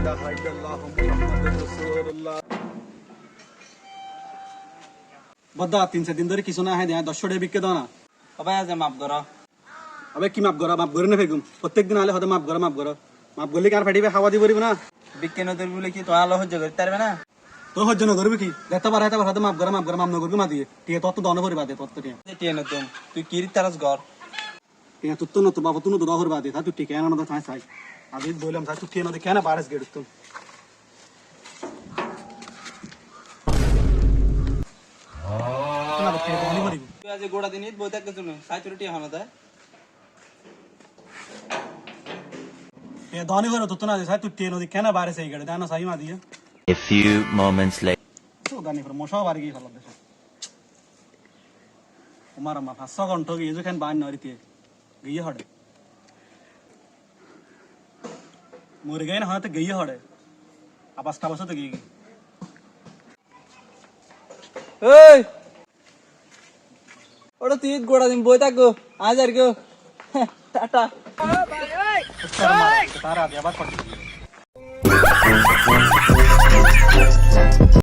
ইলাহা ইল্লাল্লাহ মুহাম্মাদুর রাসূলুল্লাহ। বদ্দা 3-4 দিন ধরে কিছু না হয় দেয়া 100 টাকা বিক্রি দাও না। ভাই আজ মাপ ধরো। আবে কি মাপ করা, মাপ করে না ফেগুম প্রত্যেকদিন আলে হতে মাপ করো মাপ করলে কি আর ফাটিবে, হাওয়া দিব না বিজ্ঞান নদীর বলে কি তো আলো হজ্জ করতে পারবে না? তো হজ্জ না করবি কি দেখতে পারে হতে মাপ করা মাপ না করবি মা দিয়ে ঠিক আছে, তত দন ভরি বাদে তত টিয়া নতুন তুই কি তারাস ঘর ঠিক আছে, তুই নতুন বাবা তুই নতুন দহর বাদে তা তুই ঠিক আছে না চাই চাই আমি বললাম তুই ঠিক না কেন বারেস গেড় তুই তুই আজ গোড়া দিন বই থাকতে শুনে সাইতুরি টিয়া হলো তাই ধনী করে তো না চাই তুই ঠিক নদী কেন বারেস এই গেড়ে জানো সাই মা দিয়ে A few moments later. তো গানি করে মশাও বাড়ি গিয়ে ফেলার দেশে আমার মা 500 ঘন্টা গিয়ে যেখানে বান নরিতে গিয়ে হড়ে মরে গেন হয়তো গিয়ে হড়ে আবাসটা বসে তো গিয়ে এই ওটা তুই গোড়া দিন বই থাকো আজ আর কেউ টাটা তারা আবার